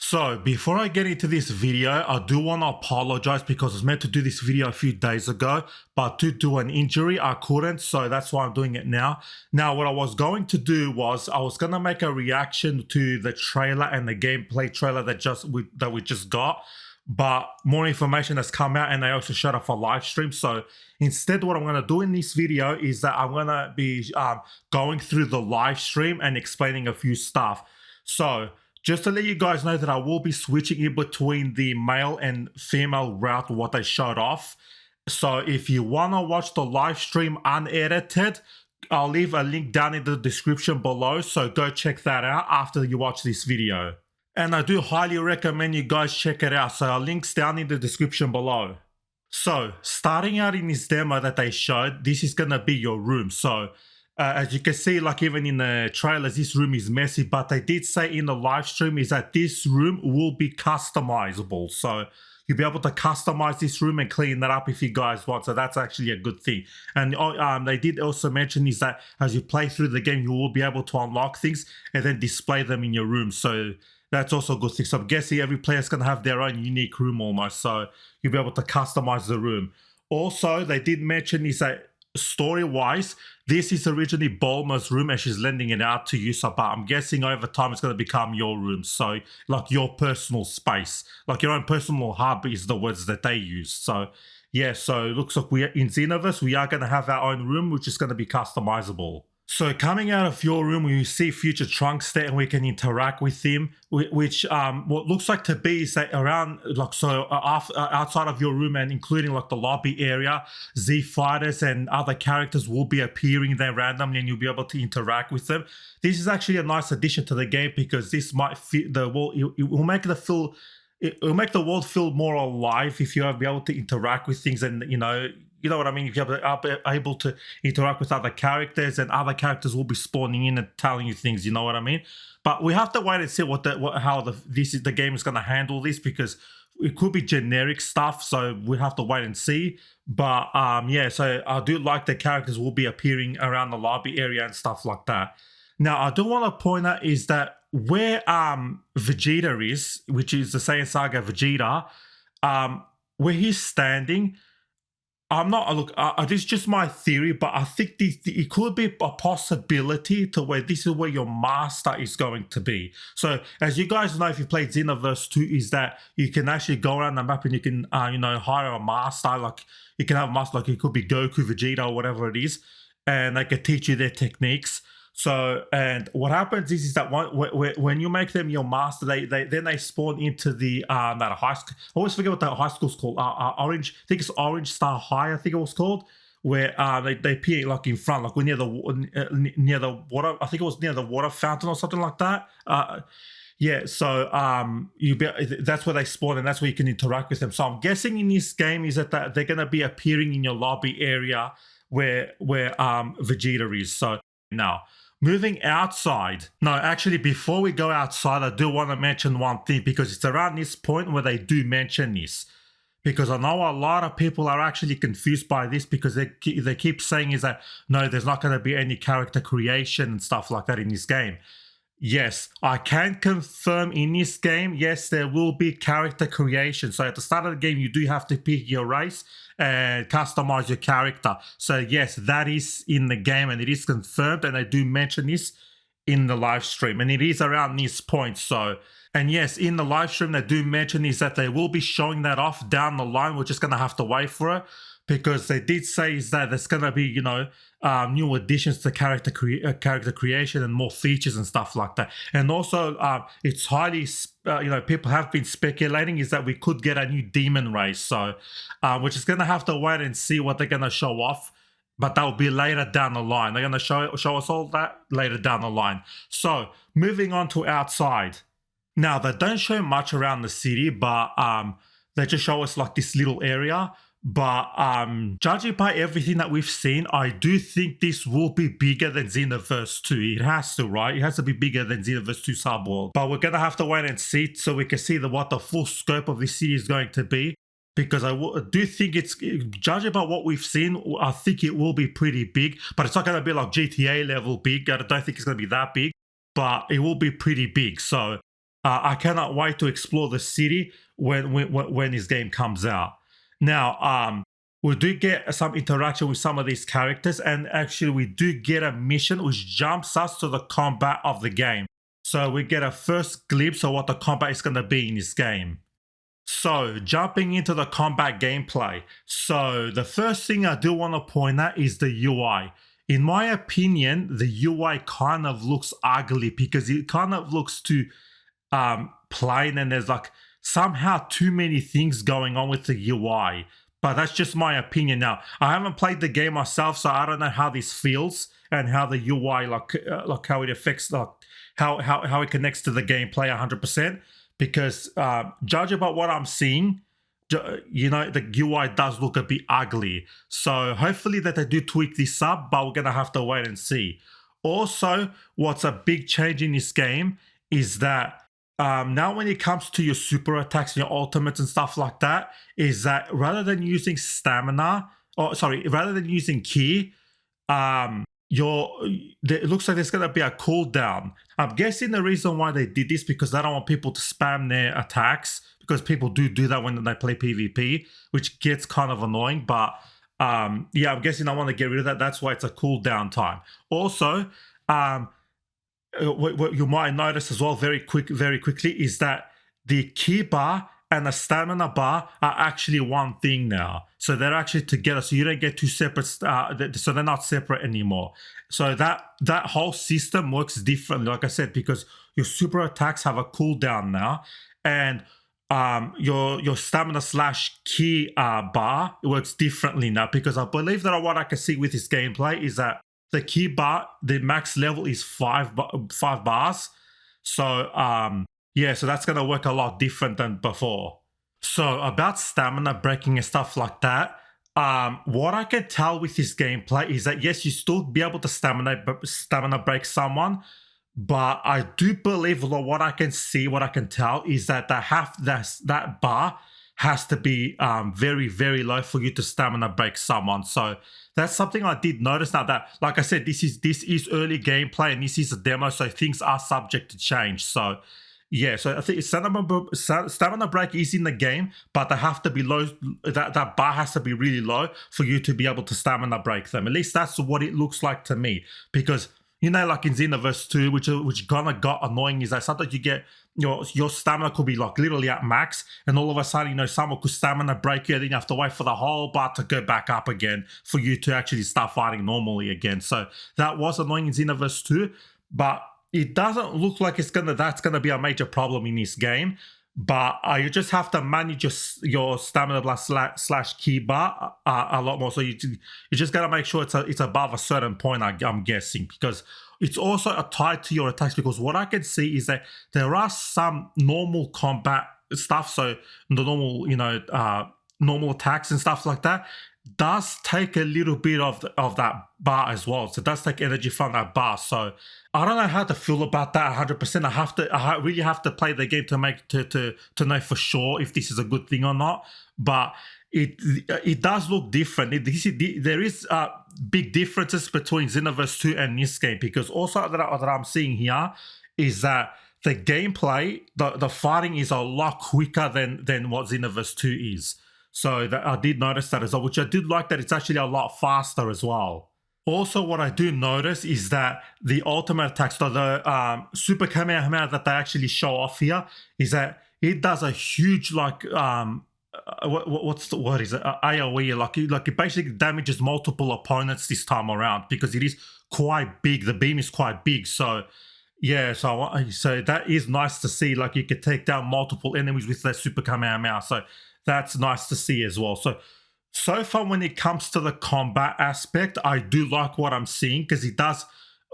So before I get into this video, I do want to apologize because I was meant to do this video a few days ago, but due to an injury, I couldn't. So that's why I'm doing it now. Now, what I was going to do was I was going to make a reaction to the trailer and the gameplay trailer that we just got. But more information has come out and they also shut off a live stream. So instead, what I'm going to do in this video is that I'm going to be going through the live stream and explaining a few stuff. So just to let you guys know that I will be switching in between the male and female route, what they showed off. So if you want to watch the live stream unedited, I'll leave a link down in the description below. So go check that out after you watch this video. And I do highly recommend you guys check it out. So our link's down in the description below. So starting out in this demo that they showed, this is going to be your room. So as you can see, like even in the trailers, this room is messy, but they did say in the live stream is that this room will be customizable. So you'll be able to customize this room and clean that up if you guys want. So that's actually a good thing. And they did also mention is that as you play through the game, you will be able to unlock things and then display them in your room. So that's also a good thing. So I'm guessing every player's going to have their own unique room almost. So you'll be able to customize the room. Also, they did mention is that story-wise, this is originally Bulma's room and she's lending it out to you. So, but I'm guessing over time it's going to become your room. So like your personal space, like your own personal hub is the words that they use. So yeah, so it looks like we are in Xenoverse, we are going to have our own room, which is going to be customizable. So coming out of your room, we see future Trunks there and we can interact with him, which what looks like to be is that around like outside of your room and including like the lobby area, Z fighters and other characters will be appearing there randomly and you'll be able to interact with them. This is actually a nice addition to the game because this might fit the world. It will make the world feel more alive if you be able to interact with things and you know what I mean? If you're able to interact with other characters and other characters will be spawning in and telling you things, you know what I mean? But we have to wait and see how the game is going to handle this because it could be generic stuff. So we have to wait and see. But yeah, so I do like the characters will be appearing around the lobby area and stuff like that. Now, I do want to point out is that where Vegeta is, which is the Saiyan Saga Vegeta, where he's standing, this is just my theory, but I think it could be a possibility to where this is where your master is going to be. So as you guys know, if you played Xenoverse 2, is that you can actually go around the map and you can, hire a master. Like you can have a master, like it could be Goku, Vegeta, or whatever it is, and they can teach you their techniques. So, and what happens is that when you make them your master, they spawn into the that high school. I always forget what that high school's called. Orange, I think it's Orange Star High. I think it was called, where they appear like in front, like we're near the water. I think it was near the water fountain or something like that. Yeah, so that's where they spawn and that's where you can interact with them. So I'm guessing in this game is that they're gonna be appearing in your lobby area where Vegeta is. So now, moving outside. No, actually, before we go outside, I do want to mention one thing because it's around this point where they do mention this. Because I know a lot of people are actually confused by this because they keep saying is that, no, there's not going to be any character creation and stuff like that in this game. Yes, I can confirm in this game, yes, there will be character creation. So at the start of the game, you do have to pick your race and customize your character. So yes, that is in the game and it is confirmed and I do mention this in the live stream and it is around this point. So, and yes, in the live stream, they do mention is that they will be showing that off down the line. We're just going to have to wait for it because they did say is that there's going to be, new additions to character creation and more features and stuff like that. And also, it's highly, people have been speculating is that we could get a new demon race. So, we're just going to have to wait and see what they're going to show off. But that will be later down the line. They're going to show us all that later down the line. So, moving on to outside. Now, they don't show much around the city, but they just show us like this little area. But judging by everything that we've seen, I do think this will be bigger than Xenoverse 2. It has to, right? It has to be bigger than Xenoverse 2 Subworld. But we're going to have to wait and see so we can see what the full scope of this city is going to be. Because I do think it's, judging by what we've seen, I think it will be pretty big. But it's not going to be like GTA level big. I don't think it's going to be that big. But it will be pretty big. So I cannot wait to explore the city when this game comes out. Now, we do get some interaction with some of these characters, and actually we do get a mission which jumps us to the combat of the game. So we get a first glimpse of what the combat is going to be in this game. So jumping into the combat gameplay. So the first thing I do want to point out is the UI. In my opinion, the UI kind of looks ugly because it kind of looks too plain, and there's like somehow too many things going on with the UI. But that's just my opinion. Now, I haven't played the game myself, so I don't know how this feels and how the UI, like how it affects, like how it connects to the gameplay 100%. Because judging by what I'm seeing, you know, the UI does look a bit ugly. So hopefully that they do tweak this up, but we're gonna have to wait and see. Also, what's a big change in this game is that now when it comes to your super attacks and your ultimates and stuff like that, is that rather than using stamina, rather than using ki, it looks like there's going to be a cooldown. I'm guessing the reason why they did this because they don't want people to spam their attacks, because people do that when they play PvP, which gets kind of annoying. But yeah, I'm guessing I want to get rid of that. That's why it's a cooldown time. Also, what you might notice as well very quickly is that the ki bar and the stamina bar are actually one thing now. So they're actually together, so you don't get two separate, so they're not separate anymore. So that whole system works differently, like I said, because your super attacks have a cooldown now, and your stamina / ki bar works differently now, because I believe that what I can see with this gameplay is that the ki bar, the max level is 5 bars. So yeah, so that's going to work a lot different than before. So about stamina breaking and stuff like that, what I can tell with this gameplay is that yes, you still be able to stamina break someone, but I do believe what I can see, what I can tell is that that bar has to be very, very low for you to stamina break someone. So that's something I did notice. Now that, like I said, this is early gameplay and this is a demo, so things are subject to change. So yeah, so I think stamina break is in the game, but they have to be low. That bar has to be really low for you to be able to stamina break them. At least that's what it looks like to me. Because you know, like in Xenoverse 2, which kind of got annoying, is that sometimes you get your stamina could be like literally at max, and all of a sudden, you know, someone could stamina break you, and then you have to wait for the whole bar to go back up again for you to actually start fighting normally again. So that was annoying in Xenoverse 2, but it doesn't look like that's gonna be a major problem in this game. But you just have to manage your stamina / ki bar a lot more. So you just gotta make sure it's above a certain point. I'm guessing, because it's also tied to your attacks. Because what I can see is that there are some normal combat stuff. So the normal, you know, normal attacks and stuff like that does take a little bit of that bar as well. So it does take energy from that bar. So I don't know how to feel about that 100%. I really have to play the game to know for sure if this is a good thing or not. But it does look different. There is big differences between Xenoverse 2 and this game, because also that I'm seeing here is that the gameplay, the fighting is a lot quicker than what Xenoverse 2 is. So I did notice that as well, which I did like, that it's actually a lot faster as well. Also, what I do notice is that the ultimate attacks, so the Super Kamehameha that they actually show off here, is that it does a huge, like, what is it? AoE, like it basically damages multiple opponents this time around, because it is quite big. The beam is quite big. So yeah, so that is nice to see. Like you could take down multiple enemies with that Super Kamehameha. So that's nice to see as well. So far, when it comes to the combat aspect, I do like what I'm seeing, because it does,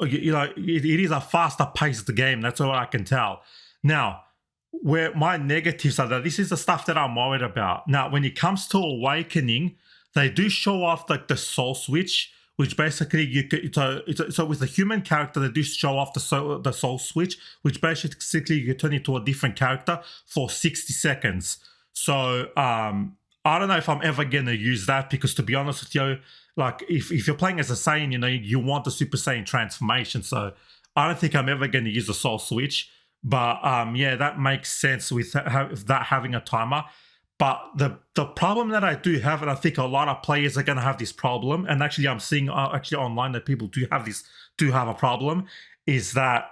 you know, it is a faster paced game. That's all I can tell. Now, where my negatives are, that this is the stuff that I'm worried about. Now, when it comes to Awakening, they do show off like the soul switch, which basically so with the human character, they do show off the soul switch, which basically you turn into a different character for 60 seconds. So I don't know if I'm ever gonna use that, because to be honest with you, like if you're playing as a Saiyan, you know, you want the Super Saiyan transformation. So I don't think I'm ever gonna use the soul switch. But yeah, that makes sense with that having a timer. But the problem that I do have, and I think a lot of players are going to have this problem, and actually I'm seeing actually online that people do have a problem, is that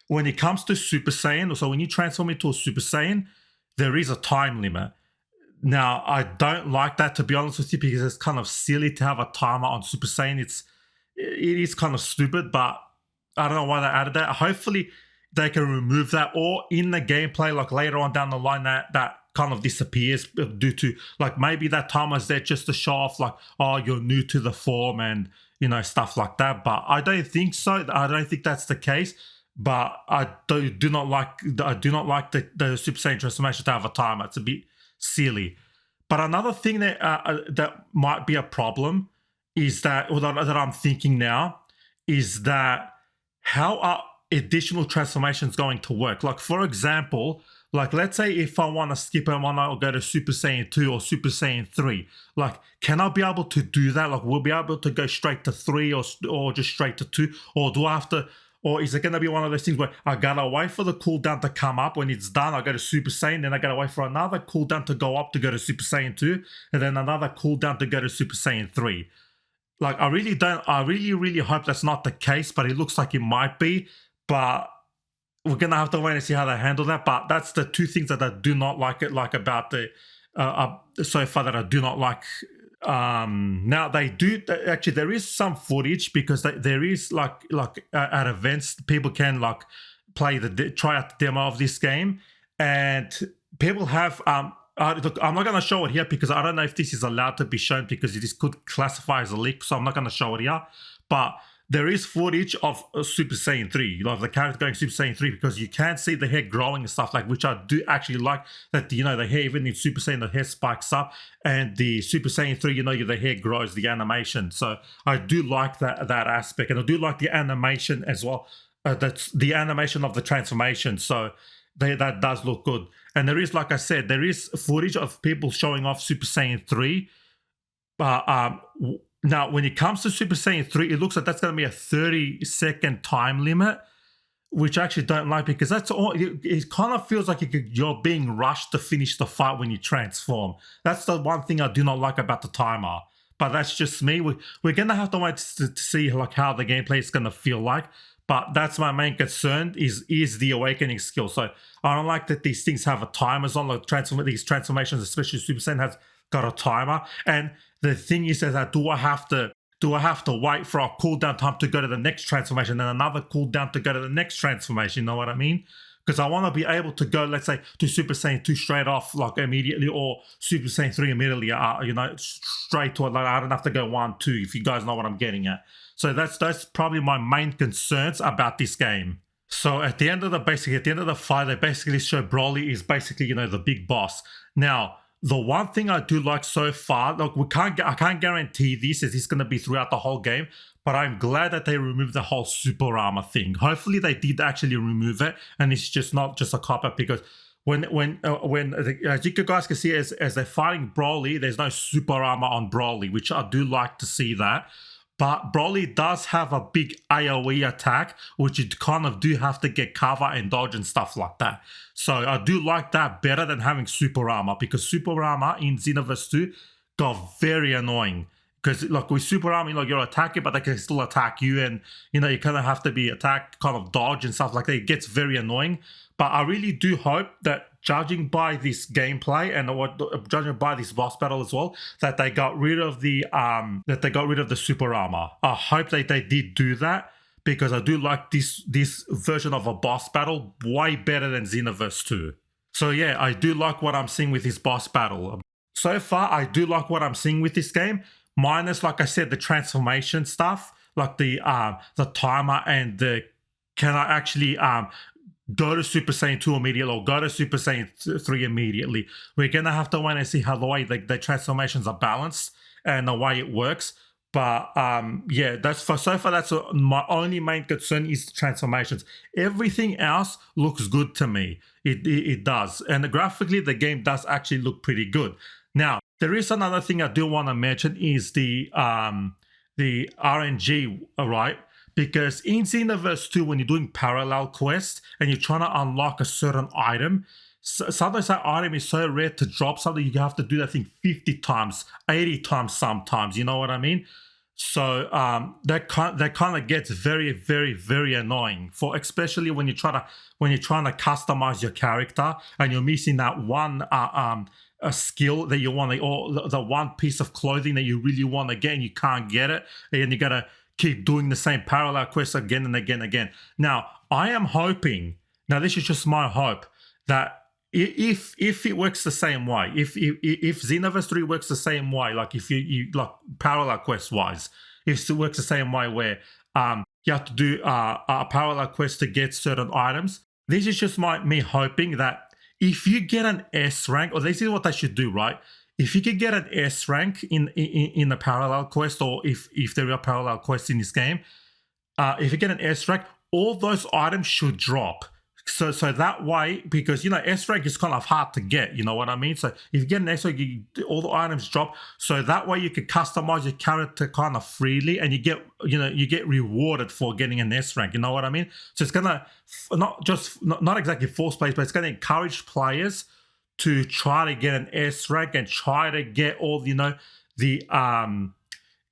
when it comes to Super Saiyan, so when you transform into a Super Saiyan, there is a time limit. Now, I don't like that, to be honest with you, because it's kind of silly to have a timer on Super Saiyan. It is kind of stupid, but I don't know why they added that. Hopefully, they can remove that, or in the gameplay, like later on down the line, that kind of disappears due to, like, maybe that timer's there just to show off, like, oh, you're new to the form and, you know, stuff like that. But I don't think so. I don't think that's the case. But I do not like the Super Saiyan transformation to have a timer. It's a bit silly. But another thing that might be a problem is that, or that I'm thinking now, is that how are additional transformations going to work? Like, for example, like, let's say if I want to skip and want to go to Super Saiyan 2 or Super Saiyan 3, like, can I be able to do that? Like, will I be able to go straight to 3 or just straight to 2? Or do I have to, or is it going to be one of those things where I got to wait for the cooldown to come up? When it's done, I go to Super Saiyan, then I got to wait for another cooldown to go up to go to Super Saiyan 2, and then another cooldown to go to Super Saiyan 3. Like, I really hope that's not the case, but it looks like it might be. But we're gonna have to wait and see how they handle that. But that's the two things that I do not like about the so far that I do not like. Now they do actually, there is some footage, because there is like at events people can like try out the demo of this game, and people have look, I'm not going to show it here because I don't know if this is allowed to be shown, because this could classify as a leak, so I'm not going to show it here. But there is footage of Super Saiyan 3, you know, of the character going Super Saiyan 3, because you can see the hair growing and stuff, like, which I do actually like, that, you know, the hair, even in Super Saiyan, the hair spikes up, and the Super Saiyan 3, you know, the hair grows, the animation. So I do like that aspect, and I do like the animation as well. That's the animation of the transformation. So that does look good. And there is, like I said, there is footage of people showing off Super Saiyan 3. Now, when it comes to Super Saiyan 3, it looks like that's going to be a 30-second time limit, which I actually don't like, because that's all. It kind of feels like you're being rushed to finish the fight when you transform. That's the one thing I do not like about the timer. But that's just me. We're going to have to wait to see like how the gameplay is going to feel like. But that's my main concern is the awakening skill. So I don't like that these things have a timers on these transformations, especially Super Saiyan has got a timer. And the thing is that do I have to wait for a cooldown time to go to the next transformation, then another cooldown to go to the next transformation? You know what I mean? Because I want to be able to go, let's say, to Super Saiyan 2 straight off, like immediately, or Super Saiyan 3 immediately, you know, straight to it. Like, I don't have to go 1, 2, if you guys know what I'm getting at. So that's probably my main concerns about this game. So at the end of the fight, they basically show Broly is basically, you know, the big boss. Now, the one thing I do like so far, look, I can't guarantee this is going to be throughout the whole game, but I'm glad that they removed the whole super armor thing. Hopefully they did actually remove it, and it's just not just a cop-out, because when as you guys can see, as they're fighting Broly, there's no super armor on Broly, which I do like to see that. But Broly does have a big AoE attack, which you kind of do have to get cover and dodge and stuff like that. So I do like that better than having super armor, because super armor in Xenoverse 2 got very annoying. Because like with super armor, you know, you're attacking, but they can still attack you, and you know, you kind of have to be attacked, kind of dodge and stuff like that. It gets very annoying. But I really do hope that, judging by this gameplay and judging by this boss battle as well, that they got rid of the super armor. I hope they did do that, because I do like this version of a boss battle way better than Xenoverse 2. So yeah, I do like what I'm seeing with this boss battle. So far, I do like what I'm seeing with this game, minus, like I said, the transformation stuff, like the timer and the can I actually go to Super Saiyan 2 immediately or go to Super Saiyan 3 immediately. We're going to have to wait and see how the way the transformations are balanced and the way it works. But yeah, so far that's my only main concern is the transformations. Everything else looks good to me. It does. And graphically, the game does actually look pretty good. Now, there is another thing I do want to mention is the RNG, right? because in Xenoverse 2, when you're doing parallel quests and you're trying to unlock a certain item, sometimes that item is so rare to drop something you have to do that thing 50 times, 80 times sometimes, you know what I mean? So that kind of gets very, very, very annoying, for especially when you're trying to customize your character and you're missing that one a skill that you want, or the one piece of clothing that you really want to get and you can't get it, and you gotta keep doing the same parallel quest again and again and again. Now I am hoping, now this is just my hope, that if it works the same way, if Xenoverse 3 works the same way, like if you like parallel quest wise, if it works the same way where you have to do a parallel quest to get certain items, this is just me hoping that if you get an S rank, or this is what they should do, right? If you could get an S rank in a parallel quest, or if there are parallel quests in this game, if you get an S rank, all those items should drop. So that way, because you know S rank is kind of hard to get, you know what I mean? So if you get an S rank, all the items drop. So that way you can customize your character kind of freely, and you get rewarded for getting an S rank. You know what I mean? So it's gonna not exactly force players, but it's gonna encourage players to try to get an S rank and try to get all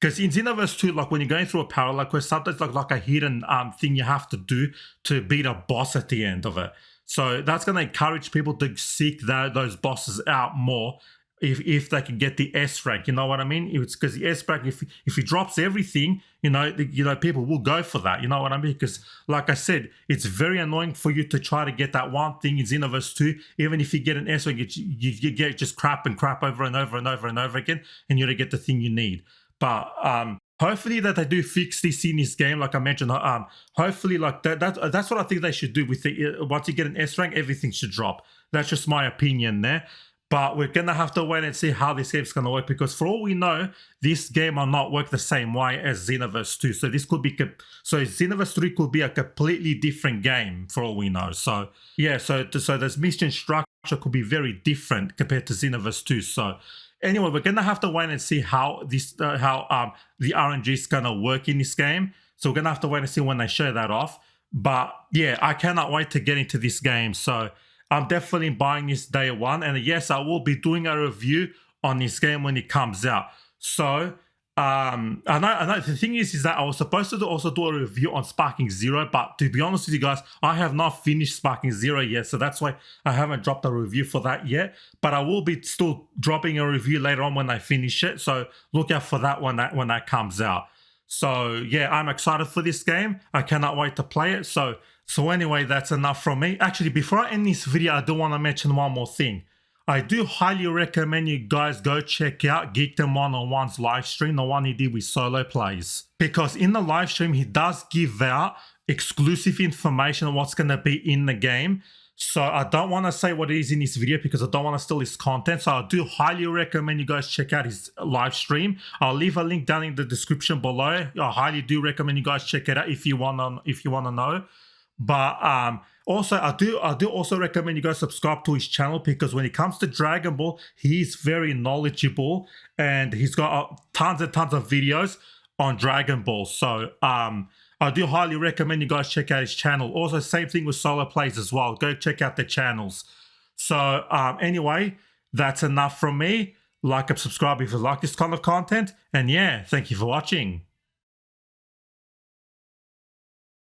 because in Xenoverse 2, like when you're going through a parallel quest, sometimes like a hidden thing you have to do to beat a boss at the end of it. So that's going to encourage people to seek those bosses out more if they can get the S rank. You know what I mean? It's because the S rank, if he drops everything, people will go for that. You know what I mean? Because like I said, it's very annoying for you to try to get that one thing in Xenoverse 2. Even if you get an S rank, you get just crap over and over and over and over again, and you don't get the thing you need. But hopefully that they do fix this in this game, like I mentioned. Hopefully, like that's what I think they should do with once you get an S rank, everything should drop. That's just my opinion there. But we're gonna have to wait and see how this game's gonna work, because for all we know, this game will not work the same way as Xenoverse 2. So this could be Xenoverse 3 could be a completely different game for all we know. So yeah, so this mission structure could be very different compared to Xenoverse 2. So anyway, we're gonna have to wait and see how the RNG is gonna work in this game. So we're gonna have to wait and see when they show that off. But yeah, I cannot wait to get into this game. So I'm definitely buying this day one, and yes, I will be doing a review on this game when it comes out. So I know the thing is that I was supposed to also do a review on Sparking Zero, but to be honest with you guys, I have not finished Sparking Zero yet, so that's why I haven't dropped a review for that yet. But I will be still dropping a review later on when I finish it, so look out for that when that comes out. So yeah, I'm excited for this game. I cannot wait to play it. So anyway, that's enough from me. Actually, before I end this video, I do want to mention one more thing. I do highly recommend you guys go check out Geekdom 101's live stream, the one he did with SLOplays. Because in the live stream, he does give out exclusive information on what's going to be in the game. So I don't want to say what it is in this video because I don't want to steal his content. So I do highly recommend you guys check out his live stream. I'll leave a link down in the description below. I highly do recommend you guys check it out if you want to know. But also, I do also recommend you guys subscribe to his channel, because when it comes to Dragon Ball, he's very knowledgeable and he's got tons and tons of videos on Dragon Ball. So I do highly recommend you guys check out his channel. Also, same thing with SLOplays as well. Go check out their channels. So anyway, that's enough from me. Like and subscribe if you like this kind of content. And yeah, thank you for watching.